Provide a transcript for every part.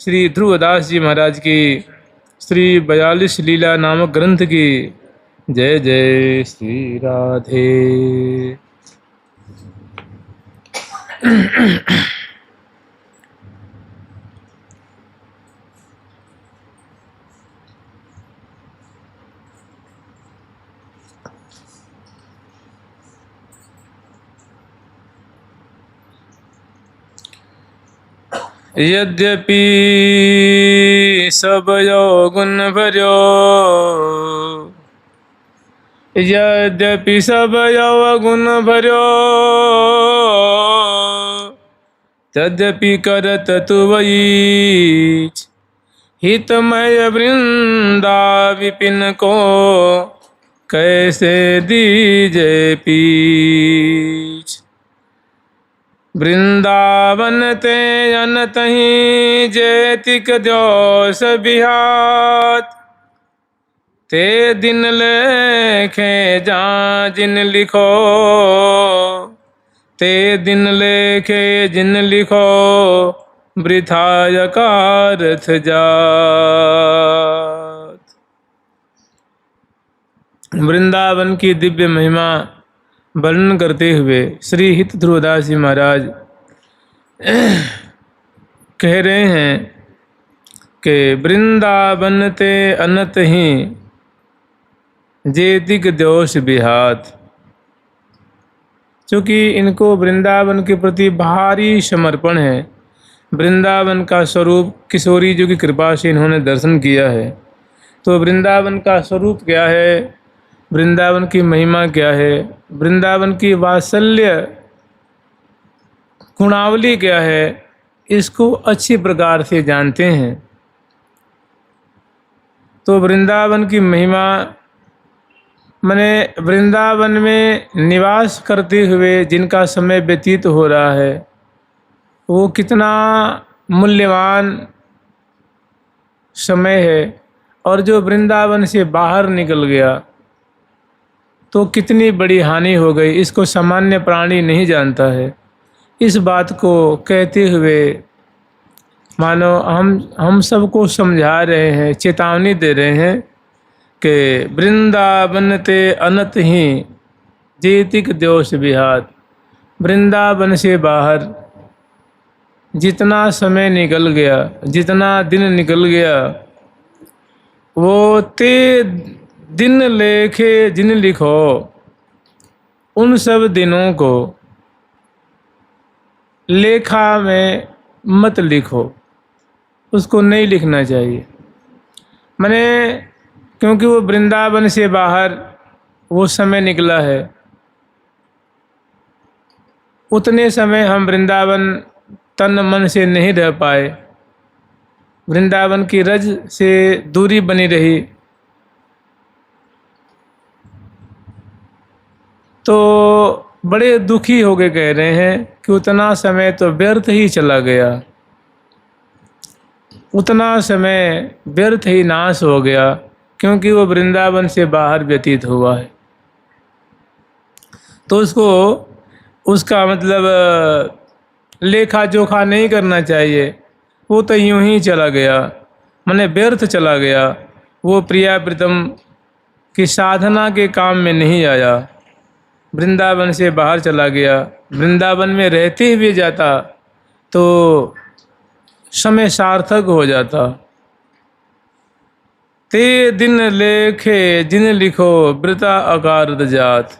श्री ध्रुवदास जी महाराज की श्री 42 लीला नामक ग्रंथ की जय जय श्री राधे। यद्यपि सब गुण भर्यो, यद्यपि सब गुण भर्यो, तद्यपि करत तु वहीच हितमय वृंदा विपिन को कैसे दीजे पीछ। वृंदावन ते अनतहि जेतिक द्योस बिहात, ते दिन लेखे जा जिन लिखो, ते दिन लेखे जिन लिखो वृथा यकारथ जात। वृंदावन की दिव्य महिमा वर्णन करते हुए श्री हित ध्रुवदास जी महाराज कह रहे हैं कि वृंदावन ते अनत ही जेतिक दोष बिहात। चूँकि इनको वृंदावन के प्रति भारी समर्पण है, वृंदावन का स्वरूप किशोरी जी की कृपा से इन्होंने दर्शन किया है, तो वृंदावन का स्वरूप क्या है, वृंदावन की महिमा क्या है, वृंदावन की वात्सल्य गुणावली क्या है, इसको अच्छी प्रकार से जानते हैं। तो वृंदावन की महिमा माने वृंदावन में निवास करते हुए जिनका समय व्यतीत हो रहा है वो कितना मूल्यवान समय है, और जो वृंदावन से बाहर निकल गया तो कितनी बड़ी हानि हो गई, इसको सामान्य प्राणी नहीं जानता है। इस बात को कहते हुए मानो हम सबको समझा रहे हैं, चेतावनी दे रहे हैं कि वृंदावन ते अनत ही जेतिक दोष बिहात। वृंदावन से बाहर जितना समय निकल गया, जितना दिन निकल गया, वो ते दिन लेखे जिन लिखो, उन सब दिनों को लेखा में मत लिखो, उसको नहीं लिखना चाहिए। माने क्योंकि वो वृंदावन से बाहर वो समय निकला है, उतने समय हम वृंदावन तन मन से नहीं रह पाए, वृंदावन की रज से दूरी बनी रही, तो बड़े दुखी हो के कह रहे हैं कि उतना समय तो व्यर्थ ही चला गया, उतना समय व्यर्थ ही नाश हो गया, क्योंकि वो वृंदावन से बाहर व्यतीत हुआ है। तो उसका मतलब लेखा जोखा नहीं करना चाहिए, वो तो यूं ही चला गया, माने व्यर्थ चला गया, वो प्रिया प्रीतम की साधना के काम में नहीं आया, वृंदावन से बाहर चला गया। वृंदावन में रहते हुए जाता तो समय सार्थक हो जाता। ते दिन लेखे जिन लिखो वृथा अकारत जात,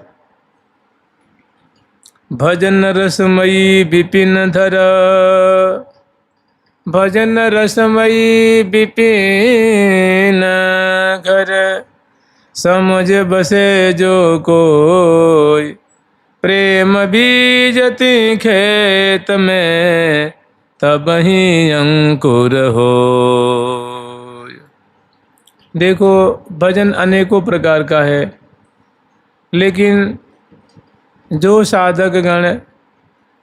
भजन रसमयी विपिन धर, भजन रसमयी विपिन घर, समझ बसे जो कोई प्रेम बीजति खेत में, तब ही अंकुर हो। देखो भजन अनेकों प्रकार का है, लेकिन जो साधक गण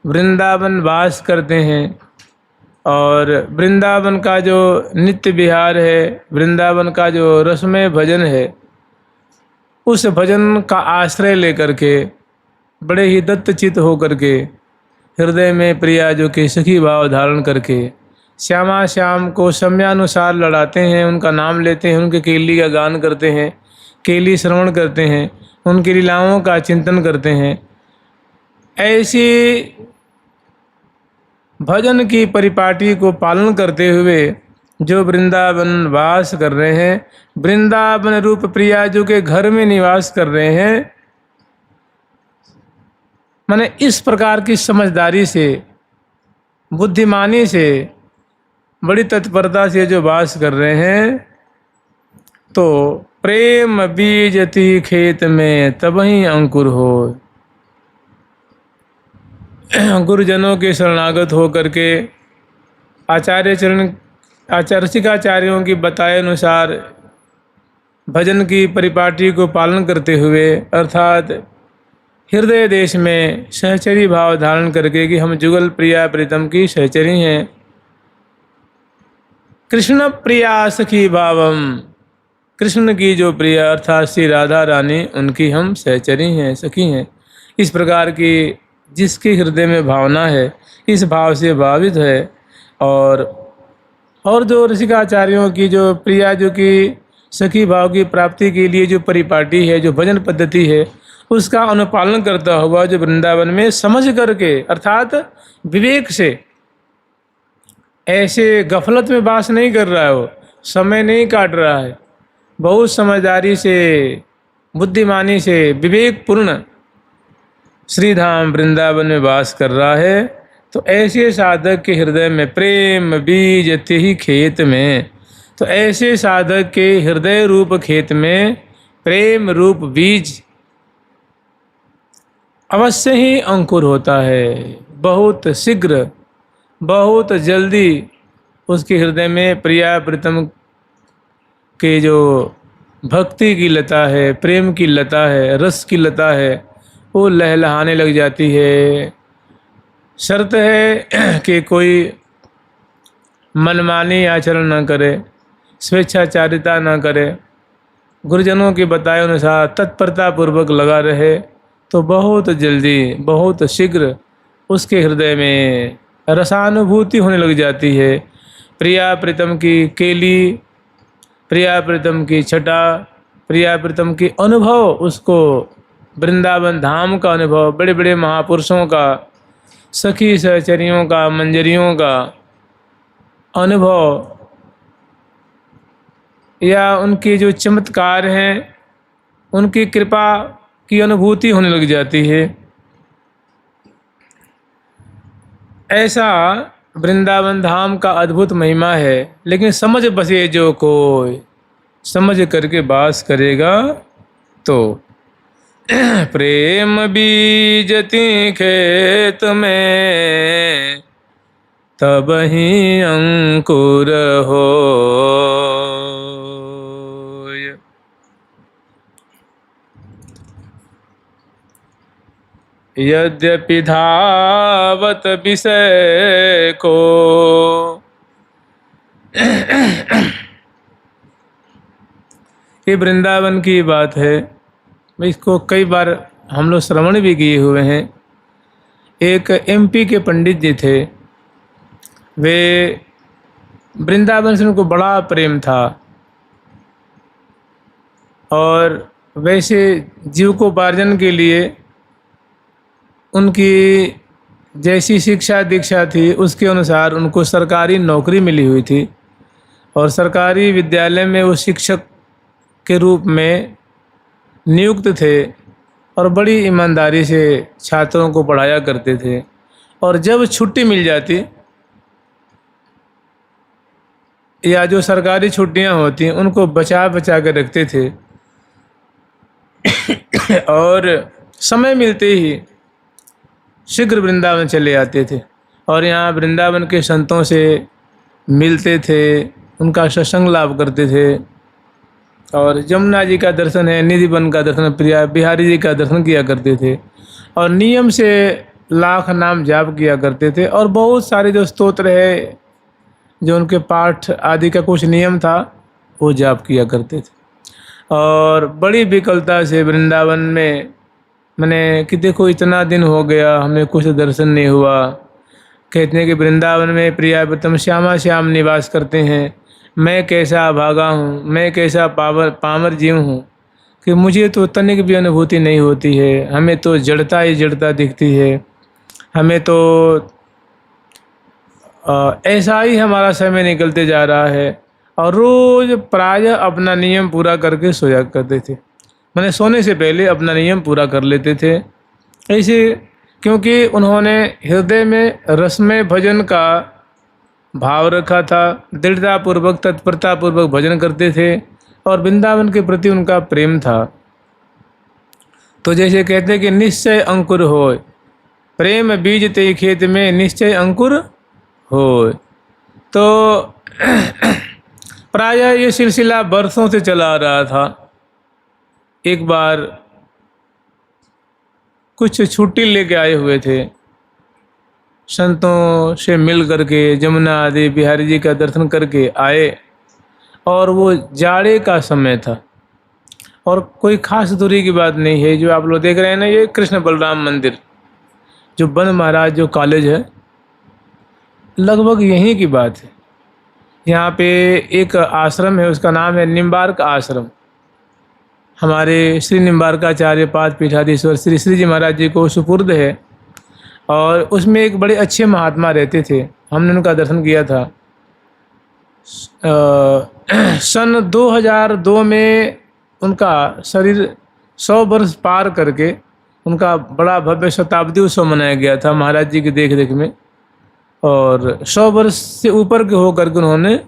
वृंदावन वास करते हैं और वृंदावन का जो नित्य विहार है, वृंदावन का जो रसमय भजन है, उस भजन का आश्रय लेकर के बड़े ही दत्तचित होकर के हृदय में प्रिया जो कि सखी भाव धारण करके श्यामा श्याम को समयानुसार लड़ाते हैं, उनका नाम लेते हैं, उनके केली का गान करते हैं, केली श्रवण करते हैं, उनकी लीलाओं का चिंतन करते हैं। ऐसी भजन की परिपाटी को पालन करते हुए जो वृंदावन वास कर रहे हैं, वृंदावन रूप प्रिया जो के घर में निवास कर रहे हैं, माने इस प्रकार की समझदारी से, बुद्धिमानी से, बड़ी तत्परता से जो वास कर रहे हैं, तो प्रेम बीजती खेत में तबही अंकुर हो। गुरुजनों के शरणागत हो करके रसिकाचार्यों की बताए अनुसार भजन की परिपाटी को पालन करते हुए, अर्थात हृदय देश में सहचरी भाव धारण करके कि हम जुगल प्रिया प्रीतम की सहचरी हैं, कृष्ण प्रिया सखी भावम, कृष्ण की जो प्रिया अर्थात श्री राधा रानी, उनकी हम सहचरी हैं, सखी हैं। इस प्रकार की जिसके हृदय में भावना है, इस भाव से भावित है, और जो रसिकाचार्यों की जो प्रिया जो कि सखी भाव की प्राप्ति के लिए जो परिपाटी है, जो भजन पद्धति है, उसका अनुपालन करता हुआ जो वृंदावन में समझ करके अर्थात विवेक से, ऐसे गफलत में वास नहीं कर रहा है, वो समय नहीं काट रहा है, बहुत समझदारी से, बुद्धिमानी से, विवेकपूर्ण श्रीधाम वृंदावन में वास कर रहा है। तो ऐसे साधक के हृदय में प्रेम बीजते ही खेत में, तो ऐसे साधक के हृदय रूप खेत में प्रेम रूप बीज अवश्य ही अंकुर होता है। बहुत शीघ्र, बहुत जल्दी उसके हृदय में प्रिया प्रीतम के जो भक्ति की लता है, प्रेम की लता है, रस की लता है, वो लहलहाने लग जाती है। शर्त है कि कोई मनमानी आचरण न करे, स्वेच्छाचारिता न करे, गुरुजनों के बताए अनुसार तत्परता पूर्वक लगा रहे, तो बहुत जल्दी, बहुत शीघ्र उसके हृदय में रसानुभूति होने लग जाती है। प्रिया प्रीतम की केली, प्रिया प्रीतम की छटा, प्रिया प्रीतम की अनुभव, उसको वृंदावन धाम का अनुभव, बड़े बड़े महापुरुषों का, सखी सहचरियों का, मंजरियों का अनुभव, या उनके जो चमत्कार हैं, उनकी कृपा की अनुभूति होने लग जाती है। ऐसा वृंदावन धाम का अद्भुत महिमा है। लेकिन समझ बसे जो कोई, समझ करके वास करेगा तो प्रेम बीजती खेत में तब ही अंकुर हो। यद्यपि धावत विषय को ये वृंदावन की बात है। इसको कई बार हम लोग श्रवण भी किए हुए हैं। एक एमपी के पंडित जी थे, वे वृंदावन से उनको बड़ा प्रेम था और वैसे जीविकोपार्जन के लिए उनकी जैसी शिक्षा दीक्षा थी उसके अनुसार उनको सरकारी नौकरी मिली हुई थी और सरकारी विद्यालय में वो शिक्षक के रूप में नियुक्त थे और बड़ी ईमानदारी से छात्रों को पढ़ाया करते थे। और जब छुट्टी मिल जाती या जो सरकारी छुट्टियां होती उनको बचा बचा कर रखते थे और समय मिलते ही शीघ्र वृंदावन चले आते थे और यहाँ वृंदावन के संतों से मिलते थे, उनका सत्संग लाभ करते थे और जमुना जी का दर्शन है, निधिवन का दर्शन, प्रिया बिहारी जी का दर्शन किया करते थे और नियम से लाख नाम जाप किया करते थे और बहुत सारे जो स्तोत्र है, जो उनके पाठ आदि का कुछ नियम था, वो जाप किया करते थे। और बड़ी विकलता से वृंदावन में मैंने कि देखो इतना दिन हो गया हमें कुछ दर्शन नहीं हुआ, कहते हैं कि वृंदावन में प्रियाव्रतम श्यामा श्याम निवास करते हैं, मैं कैसा भागा हूँ, मैं कैसा पामर जीव हूँ कि मुझे तो तनिक भी अनुभूति नहीं होती है, हमें तो जड़ता ही जड़ता दिखती है, हमें तो ऐसा ही हमारा समय निकलते जा रहा है। और रोज़ प्रायः अपना नियम पूरा करके सोया करते थे, मैंने सोने से पहले अपना नियम पूरा कर लेते थे ऐसे, क्योंकि उन्होंने हृदय में रसमय भजन का भाव रखा था, दृढ़तापूर्वक तत्परतापूर्वक भजन करते थे और वृंदावन के प्रति उनका प्रेम था। तो जैसे कहते हैं कि निश्चय अंकुर होय, प्रेम बीज ते खेत में निश्चय अंकुर होय। तो प्रायः ये सिलसिला बरसों से चला आ रहा था। एक बार कुछ छुट्टी लेके आए हुए थे, संतों से मिल करके जमुना आदि बिहारी जी का दर्शन करके आए और वो जाड़े का समय था और कोई खास दूरी की बात नहीं है। जो आप लोग देख रहे हैं ना, ये कृष्ण बलराम मंदिर जो बन महाराज जो कॉलेज है, लगभग यहीं की बात है। यहाँ पे एक आश्रम है, उसका नाम है निम्बार्क आश्रम। हमारे श्री निम्बार्काचार्य पाद पीठाधीश्वर श्री श्री जी महाराज जी को सुपुर्द है और उसमें एक बड़े अच्छे महात्मा रहते थे, हमने उनका दर्शन किया था। सन 2002 में उनका शरीर 100 वर्ष पार करके उनका बड़ा भव्य शताब्दी उत्सव मनाया गया था महाराज जी की देख रेख में, और 100 वर्ष से ऊपर के होकर के उन्होंने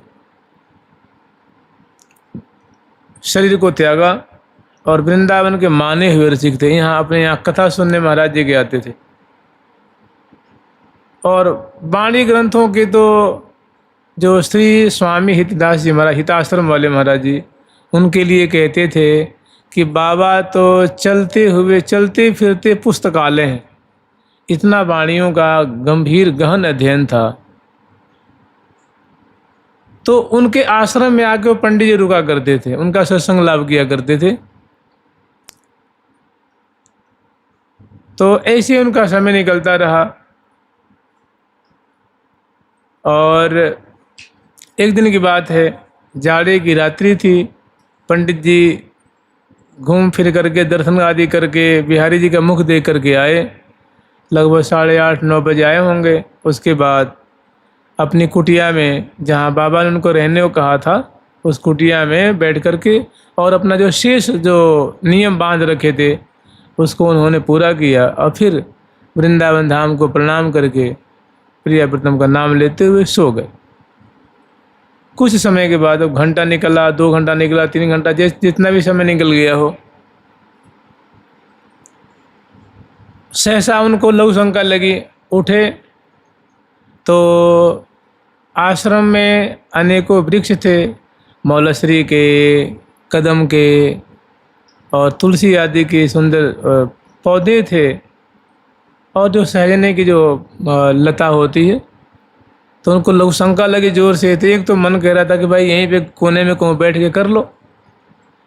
शरीर को त्यागा और वृंदावन के माने हुए रसिक थे। अपने यहाँ कथा सुनने महाराज जी के आते थे और वाणी ग्रंथों के तो जो श्री स्वामी हितदास जी महाराज, हिताश्रम वाले महाराज जी, उनके लिए कहते थे कि बाबा तो चलते फिरते पुस्तकालय हैं। इतना वाणियों का गंभीर गहन अध्ययन था। तो उनके आश्रम में आके वो पंडित जी रुका करते थे, उनका सत्संग लाभ किया करते थे। तो ऐसे उनका समय निकलता रहा और एक दिन की बात है, जाड़े की रात्रि थी। पंडित जी घूम फिर करके दर्शन आदि करके बिहारी जी का मुख देख करके आए, लगभग 8:30-9 बजे आए होंगे। उसके बाद अपनी कुटिया में, जहाँ बाबा ने उनको रहने को कहा था, उस कुटिया में बैठ करके और अपना जो शेष जो नियम बांध रखे थे उसको उन्होंने पूरा किया और फिर वृंदावन धाम को प्रणाम करके प्रियाव्रतम का नाम लेते हुए सो गए। कुछ समय के बाद अब घंटा निकला, 2 घंटा निकला, 3 घंटा, जितना भी समय निकल गया हो, सहसा उनको लघु शंका लगी। उठे तो आश्रम में अनेकों वृक्ष थे, मौलश्री के, कदम के और तुलसी आदि के सुंदर पौधे थे और जो सहजने की जो लता होती है। तो उनको लघु शंका लगी जोर से। तो एक तो मन कह रहा था कि भाई यहीं पे कोने में कहूँ बैठ के कर लो,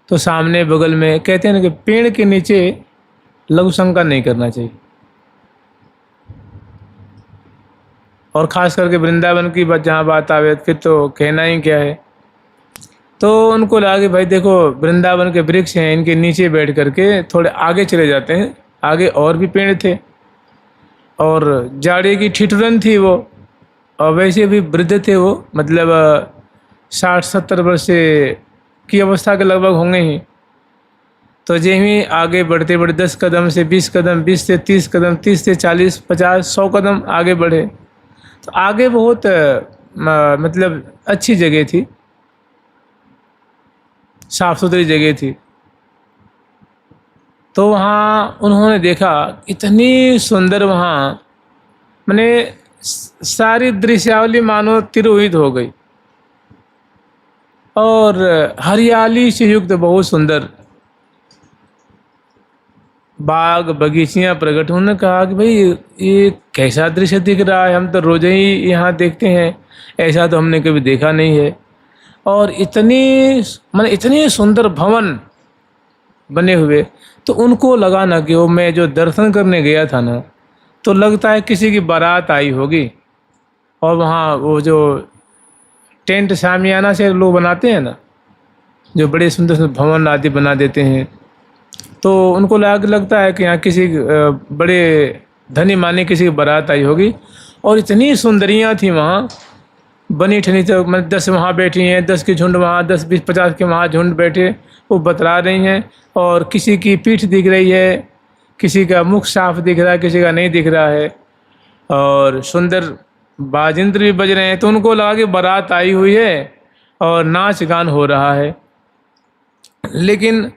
तो सामने बगल में कहते हैं ना कि पेड़ के नीचे लघु शंका नहीं करना चाहिए, और ख़ास करके वृंदावन की जहाँ बात आवे फिर तो कहना ही क्या है। तो उनको लगा कि भाई देखो वृंदावन के वृक्ष हैं, इनके नीचे बैठ करके थोड़े आगे चले जाते हैं। आगे और भी पेड़ थे और जाड़े की ठिठुरन थी वो, और वैसे भी वृद्ध थे वो, मतलब 60-70 वर्ष की अवस्था के लगभग होंगे ही। तो जैसे ही आगे बढ़ते बढ़ते 10 कदम से 20 कदम, 20 से 30 कदम, 30 से 40, 50, 100 कदम आगे बढ़े। तो आगे बहुत मतलब अच्छी जगह थी, साफ सुथरी जगह थी। तो वहाँ उन्होंने देखा इतनी सुंदर, वहाँ मैंने सारी दृश्यावली मानो तिरोहित हो गई और हरियाली से युक्त बहुत सुंदर बाग बगीचियाँ प्रकट। उन्होंने कहा कि भाई ये कैसा दृश्य दिख रहा है, हम तो रोज ही यहाँ देखते हैं, ऐसा तो हमने कभी देखा नहीं है। और इतने सुंदर भवन बने हुए। तो उनको लगा ना कि वो मैं जो दर्शन करने गया था ना, तो लगता है किसी की बारात आई होगी, और वहाँ वो जो टेंट शामियाना से लोग बनाते हैं ना, जो बड़े सुंदर सुंदर भवन आदि बना देते हैं, तो उनको लगता है कि यहाँ किसी बड़े धनी माने किसी की बारात आई होगी। और इतनी सुंदरियाँ थी वहाँ बनी ठनी, तो मतलब 10 वहाँ बैठी हैं, 10 की झुंड वहाँ, 10 20 50 के वहाँ झुंड बैठे, वो बतला रही हैं। और किसी की पीठ दिख रही है, किसी का मुख साफ दिख रहा है, किसी का नहीं दिख रहा है, और सुंदर बाजिंत्र भी बज रहे हैं। तो उनको लगा कि बारात आई हुई है और नाच गान हो रहा है। लेकिन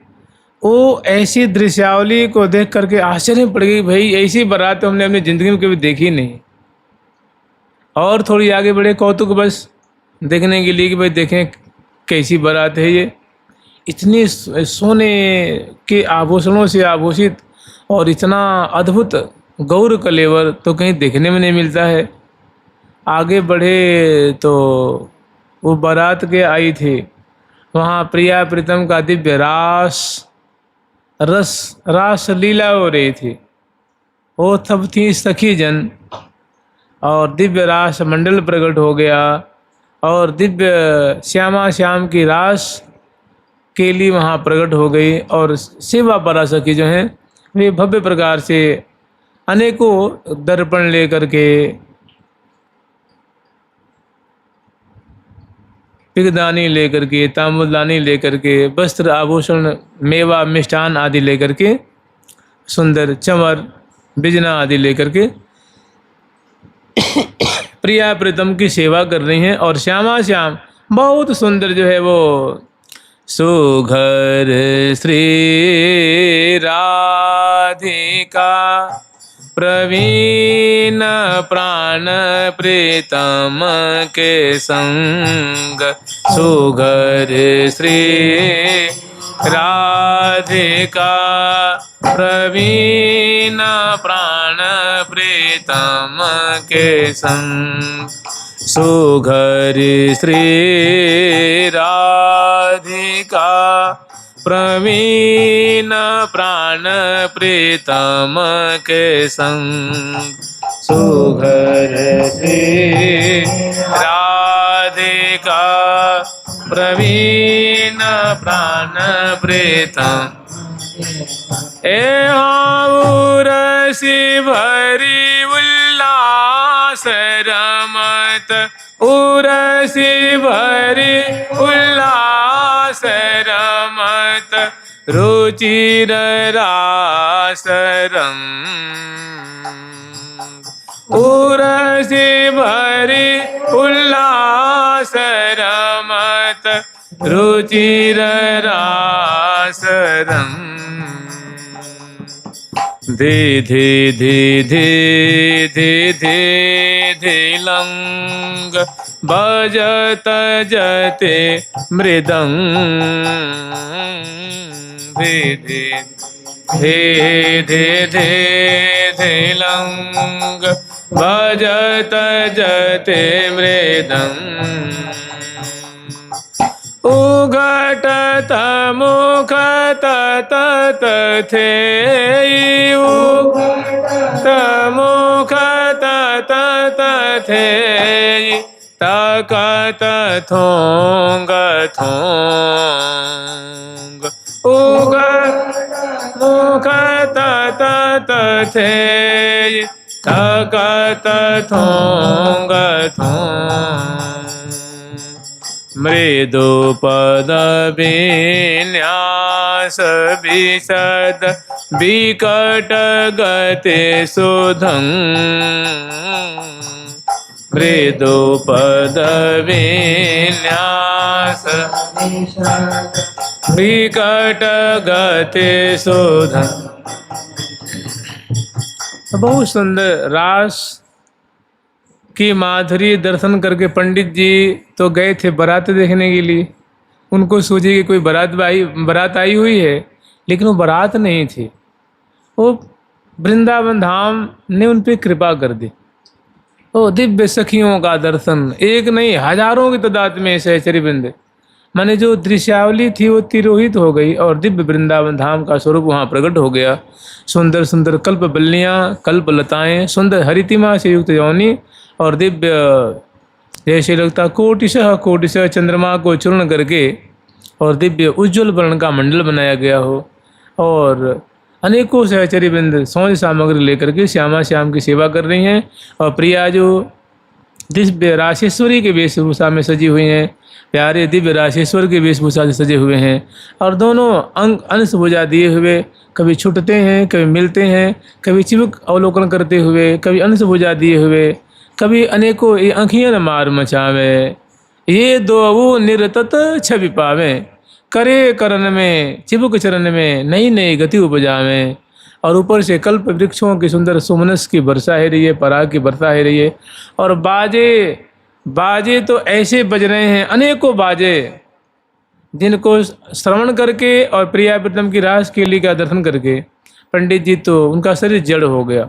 वो ऐसी दृश्यावली को देख करके आश्चर्य पड़ गई, भाई ऐसी बारात तो हमने अपनी ज़िंदगी में कभी देखी नहीं। और थोड़ी आगे बढ़े कौतुक बस देखने के लिए कि भाई देखें कैसी बारात है ये, इतनी सोने के आभूषणों से आभूषित और इतना अद्भुत गौर कलेवर तो कहीं देखने में नहीं मिलता है। आगे बढ़े तो वो बारात के आई थी, वहाँ प्रिया प्रीतम का दिव्य रास लीला हो रही थी। वो तब थी सखी जन और दिव्य रास मंडल प्रकट हो गया और दिव्य श्यामा श्याम की रास केली वहाँ प्रकट हो गई। और सेवा परासखी जो हैं वे भव्य प्रकार से अनेकों दर्पण लेकर के, पिगदानी लेकर के, तांबूलदानी लेकर के, वस्त्र आभूषण मेवा मिष्ठान आदि लेकर के, सुंदर चमर बिजना आदि लेकर के प्रिया प्रीतम की सेवा कर रही हैं। और श्यामा श्याम बहुत सुंदर जो है वो सुघर श्री राधिका प्रवीण प्राण प्रीतम के संग, सुघर श्री राधिका प्रवीण प्राण प्रीतम के संग, सुघर श्री राधिका प्रवीण प्राण प्रीतम के संग, सुघर श्री राधिका प्रवीण प्राण प्रीतम। उरसी भरी उल्लास रमत, उरसी भरी उल्लास रमत, रुचिर रास रंग, उरसी भरी उल्लास रमत, रुचिर रास रंग। धे धे धे धे धे धे धे लंग, बजत जते मृदंग, धे धे धे धे धे धे लंग, बजत जते मृदंग। उघटत मुख तत थे, उघटत मुख तत थे, तकत थोंग थोंग, उघटत मुख तत थे, तकत थोंग थोंग। मृदु पद विन्यास विशद विकट गति सुधंग, मृदु पद विन्यास विकट गति सुधंग। बहुत सुंदर रास की माधुरी दर्शन करके पंडित जी तो गए थे बारात देखने के लिए। उनको सोचे कि कोई बारात आई हुई है, लेकिन वो बारात नहीं थी, वो वृंदावन धाम ने उन पर कृपा कर दी। वो दिव्य सखियों का दर्शन, एक नहीं हजारों की तादाद में सहचरी वृंद, माने जो दृश्यावली थी वो तिरोहित हो गई और दिव्य वृंदावन धाम का स्वरूप वहाँ प्रकट हो गया। सुंदर सुंदर कल्प बल्लियाँ, कल्प लताएँ, सुंदर हरितिमा से युक्त यौनी और दिव्य जैसे लगता कोटिशः कोटिशः चंद्रमा को चूर्ण करके और दिव्य उज्ज्वल वर्ण का मंडल बनाया गया हो, और अनेकों सहचरी वृंद सौंज सामग्री लेकर के श्यामा श्याम की सेवा कर रही हैं। और प्रिया जो दिव्य राशेश्वरी के वेशभूषा में सजी हुई हैं, प्यारे दिव्य राशेश्वर के वेशभूषा से सजे हुए हैं, और दोनों अंग अंश भुजा दिए हुए कभी छुटते हैं, कभी मिलते हैं, कभी चिबुक अवलोकन करते हुए, कभी अंश भुजा दिए हुए, कभी अनेकों आँखियाँ मार मचावे, ये दो वो निरतत छवि पावे, करे करन में चिबुक चरण में नई नई गति उपजावें। और ऊपर से कल्प वृक्षों की सुंदर सुमनस की वर्षा है रही है, पराग की वर्षा है रही है, और बाजे बाजे तो ऐसे बज रहे हैं, अनेकों बाजे, जिनको श्रवण करके और प्रिया प्रीतम की रास केली का दर्शन करके पंडित जी तो उनका शरीर जड़ हो गया,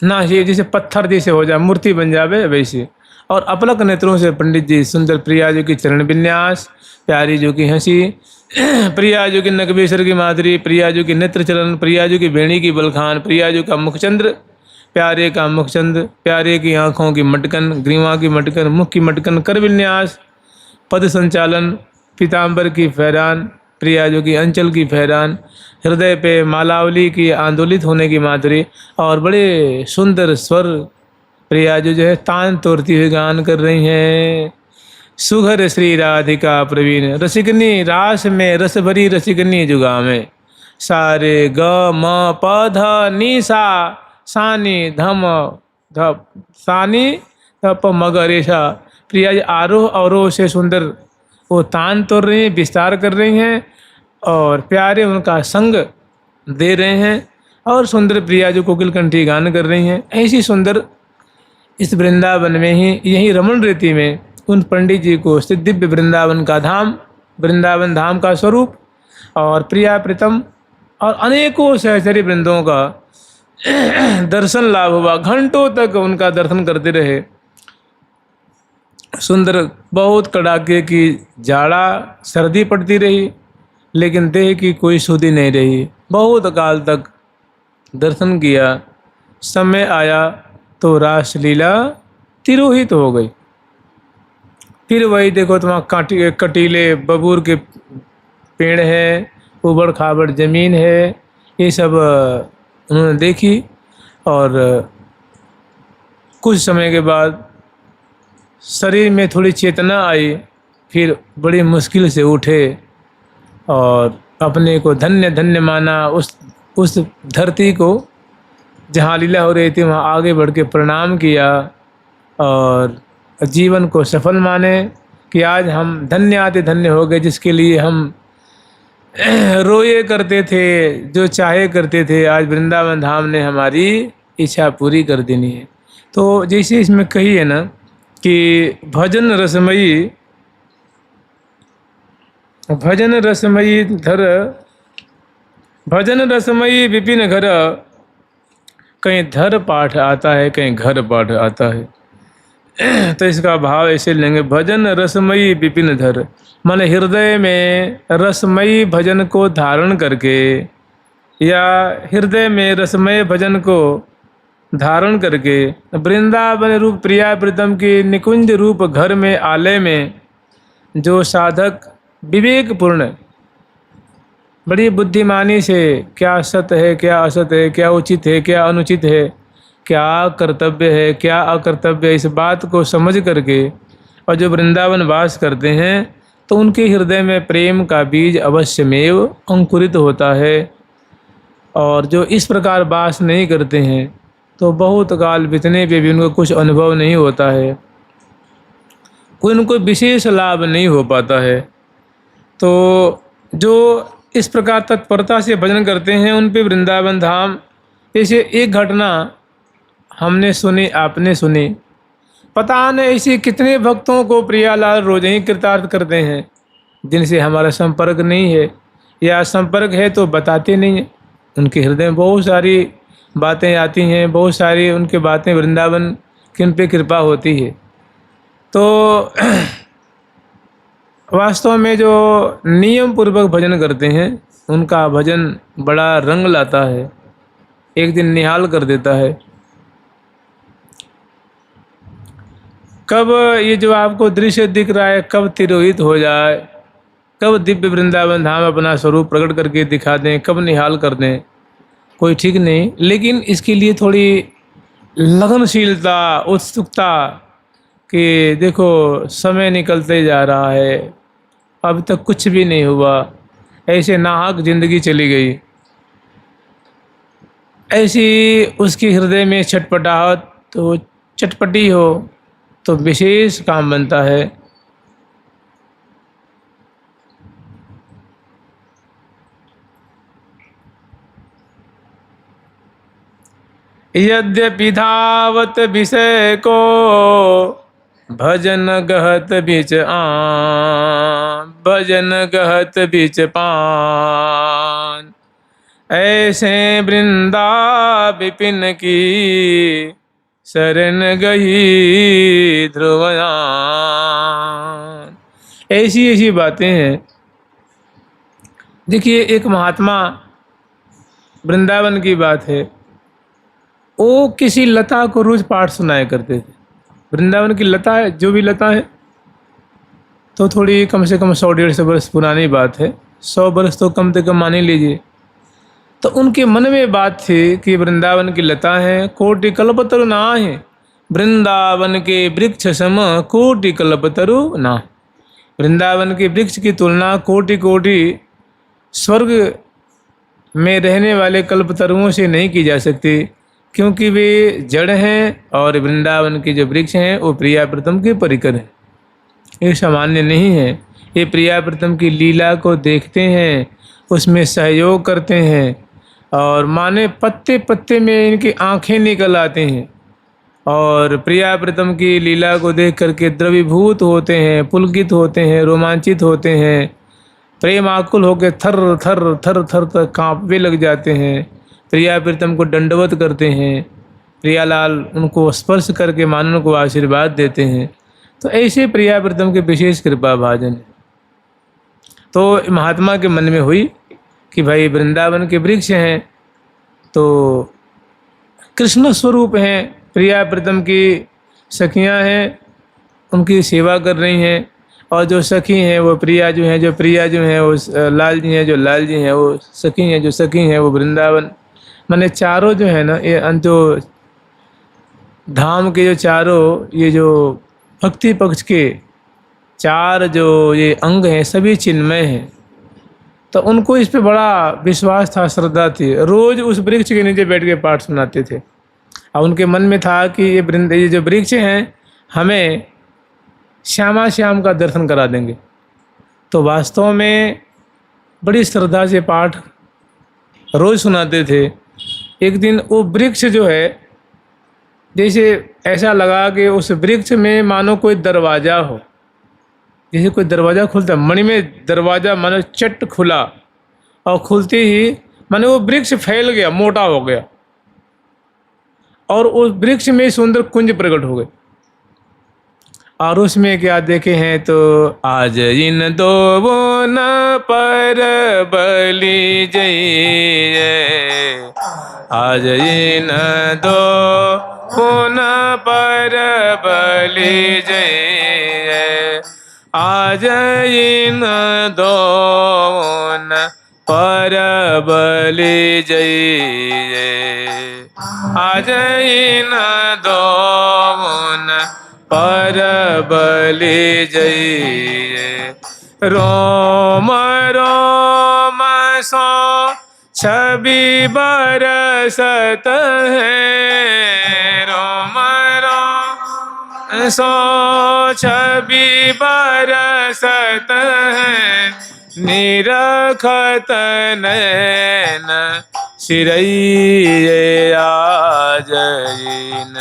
ना ये जैसे पत्थर जैसे हो जाए, मूर्ति बन जावे वैसे। और अपलक नेत्रों से पंडित जी सुंदर प्रिया जी की चरण विन्यास, प्यारी जो की हंसी, प्रिया जो की नगवेश्वर की माधुरी, प्रिया जो की नेत्र चलन, प्रिया जो की बेणी की बलखान, प्रिया जो का मुखचंद्र, प्यारे का मुखचंद्र, प्यारे की आँखों की मटकन, ग्रीवा की मटकन, मुख की मटकन, कर विन्यास, पद संचालन, पीताम्बर की फहरान, प्रिया जो की अंचल की फहरान, हृदय पे मालावली की आंदोलित होने की माधुरी, और बड़े सुंदर स्वर प्रिया जो है तान तोड़ती हुई गान कर रही हैं। सुघर श्री राधिका प्रवीण रसिकनी, रास में रस भरी रसिकनी जुगा में, सारे ग म प ध नि सा, सानी धम ध सानी ध प मग रेशा। प्रिया जी आरोह अवरोह से सुंदर वो तान तोड़ रही हैं, विस्तार कर रही हैं, और प्यारे उनका संग दे रहे हैं, और सुंदर प्रिया जो कोकिल कंठी गान कर रही हैं। ऐसी सुंदर इस वृंदावन में ही, यही रमण रीति में उन पंडित जी को स्थित दिव्य वृंदावन का धाम, वृंदावन धाम का स्वरूप, और प्रिया प्रीतम और अनेकों सहचरी वृंदों का दर्शन लाभ हुआ। घंटों तक उनका दर्शन करते रहे। सुंदर बहुत कड़ाके की जाड़ा सर्दी पड़ती रही, लेकिन देह की कोई सुधि नहीं रही। बहुत काल तक दर्शन किया, समय आया तो रासलीला तिरोहित हो गई। फिर वही देखो तुम्हारा कटीले बबूर के पेड़ है, उबड़ खाबड़ जमीन है, ये सब उन्होंने देखी, और कुछ समय के बाद शरीर में थोड़ी चेतना आई, फिर बड़ी मुश्किल से उठे और अपने को धन्य धन्य माना। उस धरती को जहाँ लीला हो रही थी वहाँ आगे बढ़ के प्रणाम किया, और जीवन को सफल माने कि आज हम धन्य आते धन्य हो गए, जिसके लिए हम रोए करते थे, जो चाहे करते थे, आज वृंदावन धाम ने हमारी इच्छा पूरी कर देनी है। तो जैसे इसमें कही है ना कि भजन रसमयी विपिन घर, कहीं धर पाठ आता है, कहीं घर पाठ आता है। तो इसका भाव ऐसे लेंगे, भजन रसमयी विपिन धर, मन हृदय में रसमयी भजन को धारण करके, या हृदय में रसमय भजन को धारण करके वृंदावन रूप प्रिया प्रीतम की निकुंज रूप घर में आलय में जो साधक विवेकपूर्ण बड़ी बुद्धिमानी से क्या सत है, क्या असत है, क्या उचित है, क्या अनुचित है, क्या कर्तव्य है, क्या अकर्तव्य है, इस बात को समझ करके और जो वृंदावन वास करते हैं तो उनके हृदय में प्रेम का बीज अवश्यमेव अंकुरित होता है। और जो इस प्रकार वास नहीं करते हैं तो बहुत काल बीतने पे भी उनको कुछ अनुभव नहीं होता है, कोई उनको विशेष लाभ नहीं हो पाता है। तो जो इस प्रकार तत्परता से भजन करते हैं उन पे वृंदावन धाम, जैसे एक घटना हमने सुनी, आपने सुनी, पता नहीं ऐसे कितने भक्तों को प्रियालाल रोज ही कृतार्थ करते हैं जिनसे हमारा संपर्क नहीं है, या संपर्क है तो बताते नहीं हैं। उनके हृदय में बहुत सारी बातें आती हैं, बहुत सारी उनके बातें वृंदावन की उन पर कृपा होती है। तो वास्तव में जो नियम पूर्वक भजन करते हैं उनका भजन बड़ा रंग लाता है, एक दिन निहाल कर देता है। कब ये जो आपको दृश्य दिख रहा है कब तिरोहित हो जाए, कब दिव्य वृंदावन धाम अपना स्वरूप प्रकट करके दिखा दें, कब निहाल कर दें, कोई ठीक नहीं। लेकिन इसके लिए थोड़ी लगनशीलता, उत्सुकता कि देखो समय निकलते जा रहा है, अब तक कुछ भी नहीं हुआ, ऐसे नाहक जिंदगी चली गई, ऐसी उसकी हृदय में छटपटाहट तो चटपटी हो तो विशेष काम बनता है। यद्यपि धावत विषय को भजन गहत बीच भजन गहत बीच पान, ऐसे वृंदा विपिन की शरण गई ध्रुवयान। ऐसी ऐसी बातें हैं। देखिए एक महात्मा, वृंदावन की बात है, वो किसी लता को रोज पाठ सुनाया करते थे। वृंदावन की लता है, जो भी लता है, तो थोड़ी कम से कम 100-150 वर्ष पुरानी बात है, 100 वर्ष तो कम से कम मान ही लीजिए। तो उनके मन में बात थी कि वृंदावन की लता है, कोटि कल्पतरु ना है, वृंदावन के वृक्ष सम कोटि कल्पतरु ना। वृंदावन के वृक्ष की तुलना कोटि कोटि स्वर्ग में रहने वाले कल्पतरुओं से नहीं की जा सकती, क्योंकि वे जड़ हैं और वृंदावन के जो वृक्ष हैं वो प्रिया प्रीतम के परिकर हैं, ये सामान्य नहीं है। ये प्रिया प्रीतम की लीला को देखते हैं, उसमें सहयोग करते हैं, और माने पत्ते पत्ते में इनकी आंखें निकल आते हैं, और प्रिया प्रीतम की लीला को देख करके द्रवीभूत होते हैं, पुलकित होते हैं, रोमांचित होते हैं, प्रेम आकुल होकर थर थर थर थर तक कांपने लग जाते हैं, प्रिया प्रीतम को दंडवत करते हैं, प्रियालाल उनको स्पर्श करके मानव को आशीर्वाद देते हैं। तो ऐसे प्रिया प्रीतम के विशेष कृपा भाजन। तो महात्मा के मन में हुई कि भाई वृंदावन के वृक्ष हैं तो कृष्ण स्वरूप हैं, प्रिया प्रीतम की सखियां हैं, उनकी सेवा कर रही हैं, और जो सखी हैं वो प्रिया जो हैं, जो प्रिया जो हैं वो लाल जी हैं, जो लाल जी हैं वो सखी हैं, जो सखी हैं वो वृंदावन, माने चारों जो है ना, ये जो धाम के जो चारों ये जो भक्ति पक्ष के चार जो ये अंग हैं सभी चिन्मय हैं। तो उनको इस पे बड़ा विश्वास था, श्रद्धा थी, रोज उस वृक्ष के नीचे बैठ के पाठ सुनाते थे। और उनके मन में था कि ये जो वृक्ष हैं हमें श्यामा श्याम का दर्शन करा देंगे। तो वास्तव में बड़ी श्रद्धा से पाठ रोज सुनाते थे। एक दिन वो वृक्ष जो है, जैसे ऐसा लगा कि उस वृक्ष में मानो कोई दरवाज़ा हो, जैसे कोई दरवाज़ा खुलता है, मणि में दरवाज़ा मानो चट खुला, और खुलते ही मानो वो वृक्ष फैल गया, मोटा हो गया, और उस वृक्ष में सुंदर कुंज प्रकट हो गए। और उसमें क्या देखे हैं तो आज इन दो न पर बलि जइए, आज इन दो न पर बलि जइए, आज इन दो न पर बलि जइए, आज इन दो न पर बलि जइए। रोम रोम सो छवि बरसत है, रोम रोम सो छवि बरसत है, निरखत नैन सिरैये आज इन,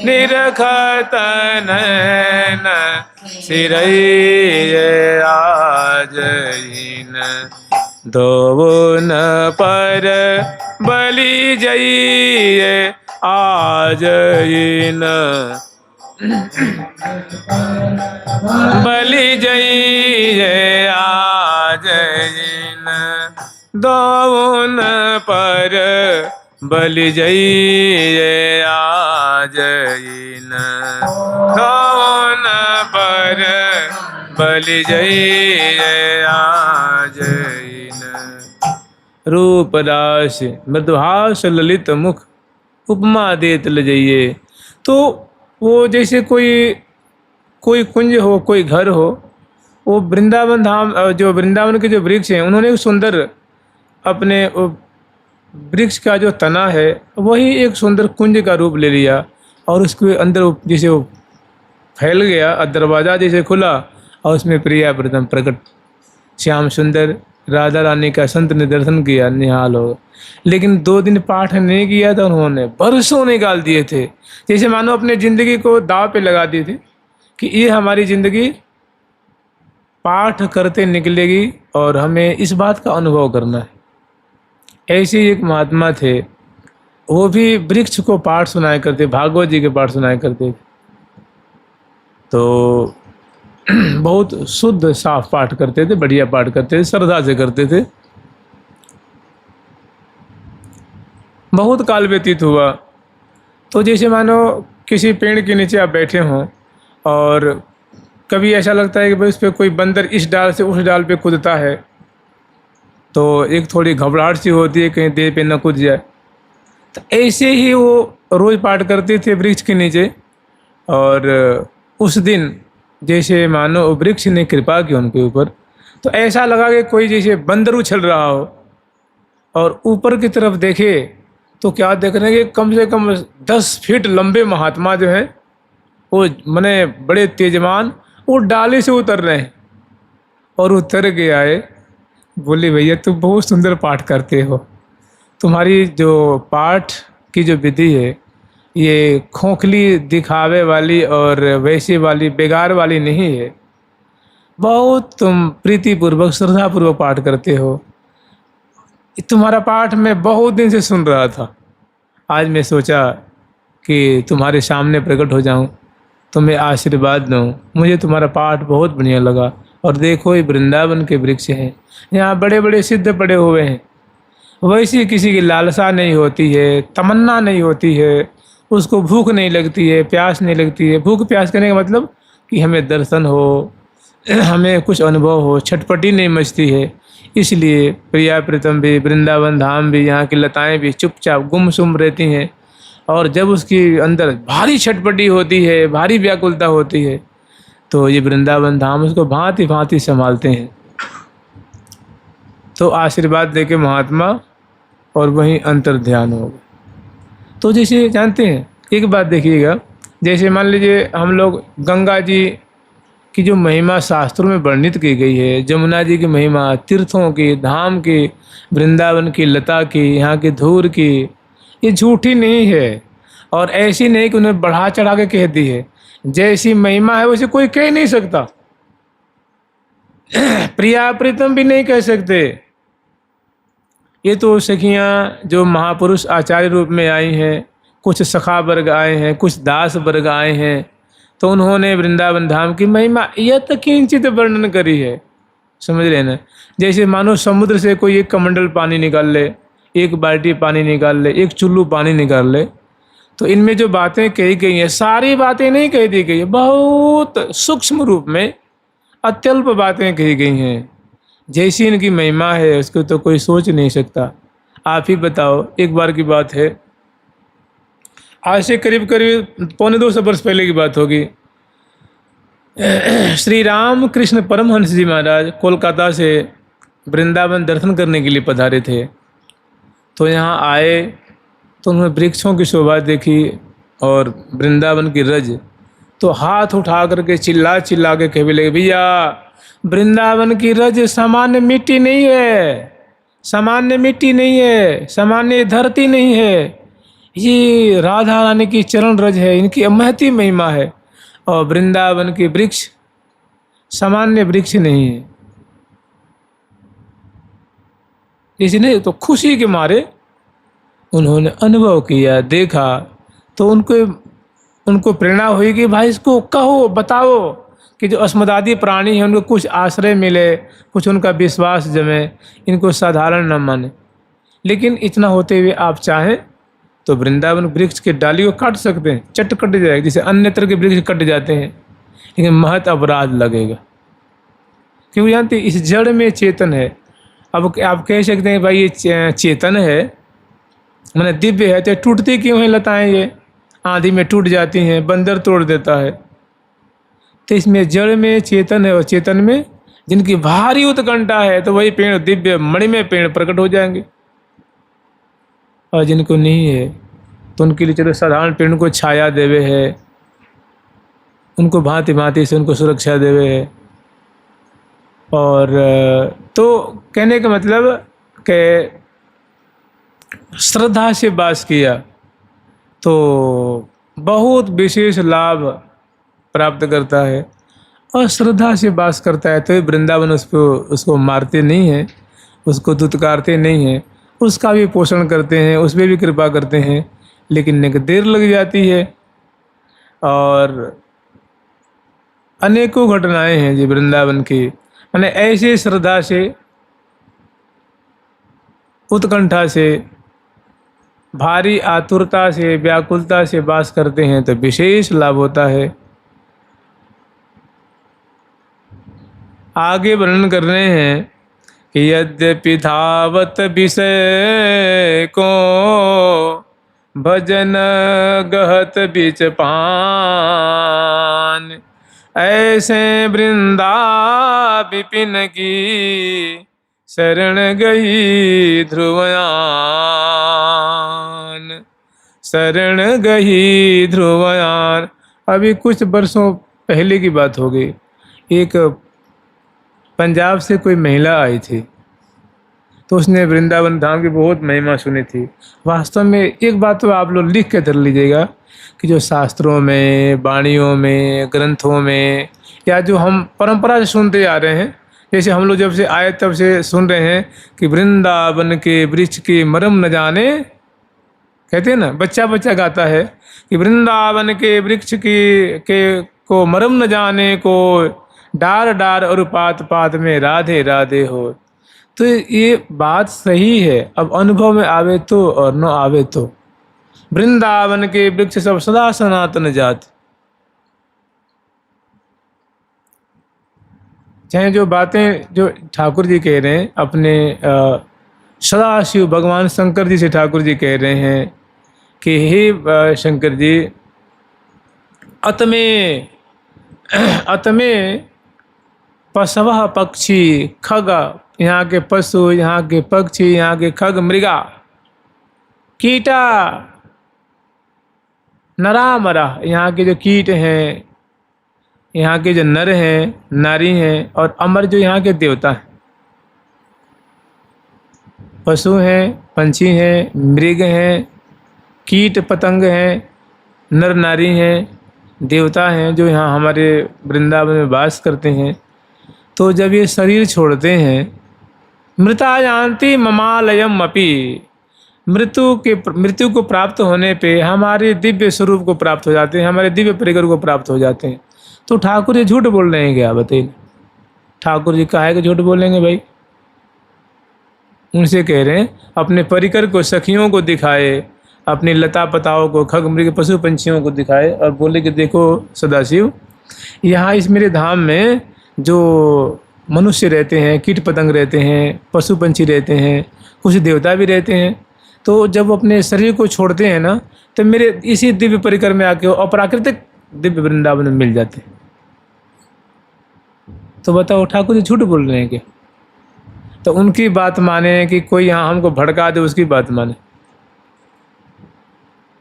निरखत नैन सिरैये आज इन, दो न पर बलि जइए आज इन, बलि जइए आज इन, दो न पर बलि जइए आज इन, दो बलि जय आज रूप रास मृदुहास ललित मुख उपमा देत लजइये। तो वो जैसे कोई कुंज हो, कोई घर हो, वो वृंदावन धाम, जो वृंदावन के जो वृक्ष हैं, उन्होंने एक सुंदर अपने वृक्ष का जो तना है वही एक सुंदर कुंज का रूप ले लिया, और उसके अंदर जैसे वो फैल गया, दरवाज़ा जैसे खुला और उसमें प्रिया प्रथम प्रकट श्याम सुंदर राधा रानी का संत ने दर्शन किया, निहाल हो। लेकिन 2 दिन पाठ नहीं किया था उन्होंने, बरसों निकाल दिए थे, जैसे मानो अपने ज़िंदगी को दाव पे लगा दिए थे कि ये हमारी ज़िंदगी पाठ करते निकलेगी और हमें इस बात का अनुभव करना है। ऐसे ही एक महात्मा थे, वो भी वृक्ष को पाठ सुनाया करते, भागवत जी के पाठ सुनाया करते थे। तो बहुत शुद्ध साफ पाठ करते थे, बढ़िया पाठ करते थे, श्रद्धा से करते थे। बहुत काल व्यतीत हुआ, तो जैसे मानो किसी पेड़ के नीचे आप बैठे हों और कभी ऐसा लगता है कि भाई उस पर कोई बंदर इस डाल से उस डाल पे कूदता है, तो एक थोड़ी घबराहट सी होती है कहीं देर पे न कूद जाए। तो ऐसे ही वो रोज़ पाठ करते थे वृक्ष के नीचे, और उस दिन जैसे मानो वृक्ष ने कृपा की उनके ऊपर, तो ऐसा लगा कि कोई जैसे बंदर उछल रहा हो, और ऊपर की तरफ देखे तो क्या देख रहे हैं कि कम से कम 10 फीट लंबे महात्मा जो हैं, वो मने बड़े तेजमान, वो डाले से उतर रहे हैं। और उतर के आए, बोले भैया तुम बहुत सुंदर पाठ करते हो, तुम्हारी जो पाठ की जो विधि है ये खोखली दिखावे वाली और वैसे वाली बेगार वाली नहीं है, बहुत तुम प्रीतिपूर्वक श्रद्धापूर्वक पाठ करते हो। तुम्हारा पाठ मैं बहुत दिन से सुन रहा था, आज मैं सोचा कि तुम्हारे सामने प्रकट हो जाऊं, तुम्हें आशीर्वाद दूं। मुझे तुम्हारा पाठ बहुत बढ़िया लगा। और देखो ये वृंदावन के वृक्ष हैं, यहाँ बड़े बड़े सिद्ध पड़े हुए हैं, वैसी किसी की लालसा नहीं होती है, तमन्ना नहीं होती है, उसको भूख नहीं लगती है, प्यास नहीं लगती है। भूख प्यास करने का मतलब कि हमें दर्शन हो, हमें कुछ अनुभव हो, छटपटी नहीं मचती है। इसलिए प्रिया प्रीतम भी, वृंदावन धाम भी, यहाँ की लताएं भी चुपचाप गुमसुम रहती हैं, और जब उसकी अंदर भारी छटपटी होती है, भारी व्याकुलता होती है, तो ये वृंदावन धाम उसको भांति भांति संभालते हैं। तो आशीर्वाद देके महात्मा और वहीं अंतर ध्यान होगा। तो जैसे जानते हैं, एक बात देखिएगा, जैसे मान लीजिए हम लोग गंगा जी की जो महिमा शास्त्रों में वर्णित की गई है, जमुना जी की महिमा, तीर्थों की, धाम की, वृंदावन की लता की, यहाँ की धूर की, ये झूठी नहीं है, और ऐसी नहीं कि उन्हें बढ़ा चढ़ा के कह दी है। जैसी महिमा है वैसे कोई कह नहीं सकता, प्रिया प्रीतम भी नहीं कह सकते। ये तो सखियाँ जो महापुरुष आचार्य रूप में आई हैं, कुछ सखा वर्ग आए हैं, कुछ दास वर्ग आए हैं, तो उन्होंने वृंदावन धाम की महिमा यह तक किंचित वर्णन करी है, समझ रहे ना। जैसे मानो समुद्र से कोई एक कमंडल पानी निकाल ले, एक बाल्टी पानी निकाल ले, एक चुल्लू पानी निकाल ले, तो इनमें जो बातें कही गई हैं सारी बातें नहीं कह दी गई है, बहुत सूक्ष्म रूप में अत्यल्प बातें कही गई हैं। जैसी इनकी महिमा है उसको तो कोई सोच नहीं सकता। आप ही बताओ, एक बार की बात है, आज से करीब करीब 1.25 वर्ष पहले की बात होगी। श्री राम कृष्ण परमहंस जी महाराज कोलकाता से वृंदावन दर्शन करने के लिए पधारे थे। तो यहाँ आए तो उन्होंने वृक्षों की शोभा देखी और वृंदावन की रज, तो हाथ उठा करके चिल्ला चिल्ला के कहने लगे, भैया वृंदावन की रज सामान्य मिट्टी नहीं है, सामान्य मिट्टी नहीं है, सामान्य धरती नहीं है, ये राधा रानी की चरण रज है, इनकी महती महिमा है। और वृंदावन के वृक्ष सामान्य वृक्ष नहीं है। इसलिए तो खुशी के मारे उन्होंने अनुभव किया, देखा, तो उनको प्रेरणा हुई कि भाई इसको कहो, बताओ कि जो अस्मदादी प्राणी हैं उनको कुछ आश्रय मिले, कुछ उनका विश्वास जमे, इनको साधारण न माने। लेकिन इतना होते हुए आप चाहें तो वृंदावन वृक्ष के डाली को काट सकते हैं, चट कट जाएगा, जैसे अन्यत्र के वृक्ष कट जाते हैं, लेकिन महत अपराध लगेगा। क्योंकि जानते हैं इस जड़ में चेतन है। अब आप कह सकते हैं भाई ये चेतन है, मैंने दिव्य है, तो टूटती क्यों हैं लताएं? ये आंधी में टूट जाती हैं, बंदर तोड़ देता है। तो इसमें जड़ में चेतन है, और चेतन में जिनकी भारी उत्कंठा है तो वही पेड़ दिव्य मणिमय पेड़ प्रकट हो जाएंगे। और जिनको नहीं है तो उनके लिए चलो साधारण पेड़ को छाया देवे है, उनको भांति भांति से उनको सुरक्षा देवे है। और तो कहने का मतलब कि श्रद्धा से वास किया तो बहुत विशेष लाभ प्राप्त करता है, और श्रद्धा से वास करता है तो वृंदावन उसको मारते नहीं हैं, उसको दुत्कारते नहीं हैं, उसका भी पोषण करते हैं, उस पर भी कृपा करते हैं, लेकिन एक देर लग जाती है। और अनेकों घटनाएं हैं जी वृंदावन की, मैंने ऐसे श्रद्धा से, उत्कंठा से, भारी आतुरता से, व्याकुलता से वास करते हैं तो विशेष लाभ होता है। आगे वर्णन कर रहे हैं कि यद्यपि धावत विषय को भजन गहत बिच पान, ऐसे वृंदा विपिन की शरण गई ध्रुवयान, शरण गई ध्रुवयान। अभी कुछ वर्षों पहले की बात हो गई, एक पंजाब से कोई महिला आई थी, तो उसने वृंदावन धाम की बहुत महिमा सुनी थी। वास्तव में एक बात तो आप लोग लिख के धर लीजिएगा कि जो शास्त्रों में, वाणियों में, ग्रंथों में, या जो हम परंपरा से सुनते आ रहे हैं, जैसे हम लोग जब से आए तब से सुन रहे हैं कि वृंदावन के वृक्ष की मरम न जाने, कहते हैं ना, बच्चा बच्चा गाता है कि वृंदावन के वृक्ष के को मरम न जाने को, डार डार और पात पात में राधे राधे हो। तो ये बात सही है, अब अनुभव में आवे तो और न आवे तो। वृंदावन के वृक्ष सब सदा सनातन जात, चाहे जो बातें जो ठाकुर जी कह रहे हैं अपने सदाशिव भगवान शंकर जी से, ठाकुर जी कह रहे हैं कि हे शंकर जी, अतमे पशव पक्षी खग, यहाँ के पशु, यहाँ के पक्षी, यहाँ के खग मृगा, कीटा नरा मरा, यहाँ के जो कीट हैं, यहाँ के जो नर हैं, नारी हैं, और अमर जो यहाँ के देवता हैं, पशु हैं, पंछी हैं, मृग हैं, कीट पतंग हैं, नर नारी हैं, देवता हैं जो यहाँ हमारे वृंदावन में वास करते हैं। तो जब ये शरीर छोड़ते हैं, मृता जानती ममालयम अपि, मृत्यु को प्राप्त होने पे हमारे दिव्य स्वरूप को प्राप्त हो जाते हैं, हमारे दिव्य परिकर को प्राप्त हो जाते हैं। तो ठाकुर जी झूठ बोल रहे हैं क्या? बताइए, ठाकुर जी काहे के झूठ बोलेंगे भाई? उनसे कह रहे हैं अपने परिकर को, सखियों को दिखाए, अपनी लता पताओं को, खग मृग पशु पंछियों को दिखाए, और बोले कि देखो सदाशिव, यहाँ इस मेरे धाम में जो मनुष्य रहते हैं, कीट पतंग रहते हैं, पशु पंछी रहते हैं, कुछ देवता भी रहते हैं। तो जब अपने शरीर को छोड़ते हैं ना, तो मेरे इसी दिव्य परिकर में आके अप्राकृतिक दिव्य वृंदावन में मिल जाते हैं। तो बताओ ठाकुर जी झूठ बोल रहे हैं क्या? तो उनकी बात माने कि कोई यहाँ हमको भड़का दे, उसकी बात माने?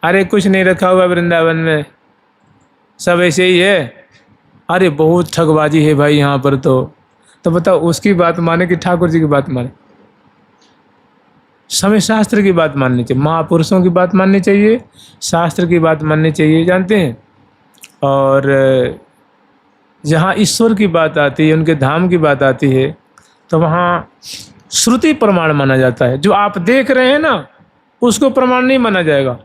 अरे कुछ नहीं रखा हुआ वृंदावन में, सब ऐसे ही है। अरे बहुत ठगबाजी है भाई यहाँ पर। तो बताओ उसकी बात माने कि ठाकुर जी की बात माने? समय शास्त्र की बात माननी चाहिए, महापुरुषों की बात माननी चाहिए, शास्त्र की बात माननी चाहिए, जानते हैं। और जहाँ ईश्वर की बात आती है, उनके धाम की बात आती है, तो वहाँ श्रुति प्रमाण माना जाता है। जो आप देख रहे हैं ना, उसको प्रमाण नहीं माना जाएगा,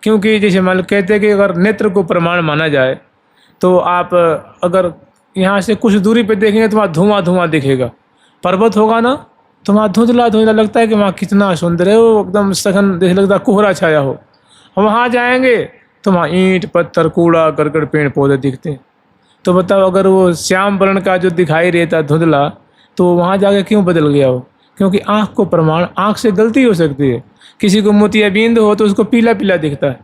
क्योंकि जैसे मान लो कहते हैं कि अगर नेत्र को प्रमाण माना जाए, तो आप अगर यहाँ से कुछ दूरी पे देखेंगे तो वहाँ धुआं धुआं दिखेगा। पर्वत होगा ना, तो वहाँ धुंधला धुंधला लगता है कि वहाँ कितना सुंदर है, वो एकदम सघन जैसे लगता है कोहरा छाया हो। हम वहाँ जाएंगे तो वहाँ ईंट पत्थर कूड़ा करकट पेड़ पौधे दिखते हैं। तो बताओ अगर वो श्याम वर्ण का जो दिखाई रहता धुंधला, तो वहाँ जाके क्यों बदल गया वो? क्योंकि आँख को प्रमाण, आँख से गलती हो सकती है। किसी को मोतियाबिंद हो तो उसको पीला पीला दिखता है,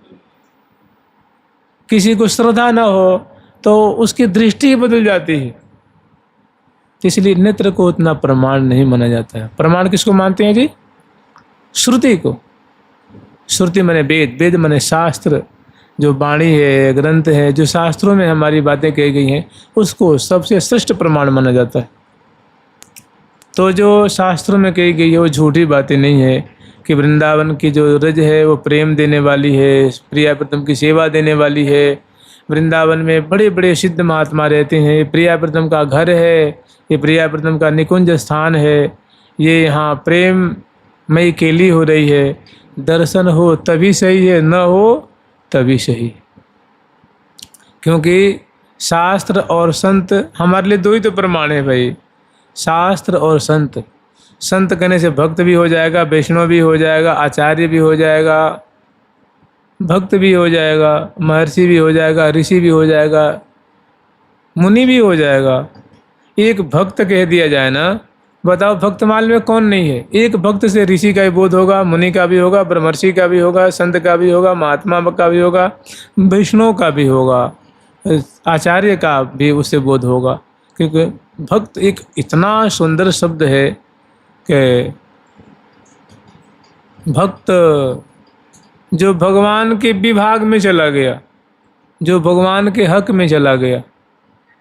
किसी को श्रद्धा न हो तो उसकी दृष्टि बदल जाती है। इसलिए नेत्र को उतना प्रमाण नहीं माना जाता है। प्रमाण किसको मानते हैं जी? श्रुति को। श्रुति माने वेद, वेद माने शास्त्र, जो वाणी है, ग्रंथ है, जो शास्त्रों में हमारी बातें कही गई हैं, उसको सबसे श्रेष्ठ प्रमाण माना जाता है। तो जो शास्त्रों में कही गई है वो झूठी बातें नहीं है कि वृंदावन की जो रज है वो प्रेम देने वाली है, प्रिया प्रीतम की सेवा देने वाली है। वृंदावन में बड़े बड़े सिद्ध महात्मा रहते हैं, प्रिया प्रीतम का घर है, ये प्रिया प्रीतम का निकुंज स्थान है, ये यहाँ प्रेम मई केली हो रही है। दर्शन हो तभी सही है, न हो तभी सही। क्योंकि शास्त्र और संत हमारे लिए दो ही तो प्रमाण है भाई, शास्त्र और संत। संत कहने से भक्त भी हो जाएगा, वैष्णव भी हो जाएगा, आचार्य भी हो जाएगा, भक्त भी हो जाएगा, महर्षि भी हो जाएगा, ऋषि भी हो जाएगा, मुनि भी हो जाएगा। एक भक्त कह दिया जाए ना, बताओ भक्तमाल में कौन नहीं है? एक भक्त से ऋषि का भी बोध होगा, मुनि का भी होगा, ब्रह्मर्षि का भी होगा, संत का भी होगा, महात्मा का भी होगा, वैष्णव का भी होगा, आचार्य का भी उससे बोध होगा। क्योंकि भक्त एक इतना सुंदर शब्द है कि भक्त जो भगवान के विभाग में चला गया, जो भगवान के हक में चला गया,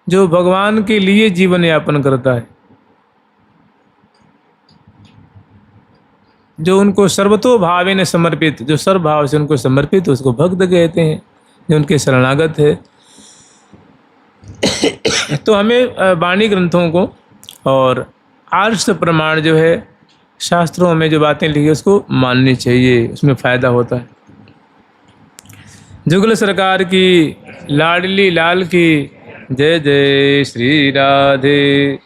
जो भगवान के लिए जीवन यापन करता है, जो उनको सर्वतो भावेन समर्पित, जो सर्वभाव से उनको समर्पित, उसको भक्त कहते हैं, जो उनके शरणागत है। तो हमें वाणी ग्रंथों को और आर्ष प्रमाण जो है शास्त्रों में जो बातें लिखी है उसको माननी चाहिए, उसमें फ़ायदा होता है। जुगल सरकार की, लाडली लाल की जय जय श्री राधे।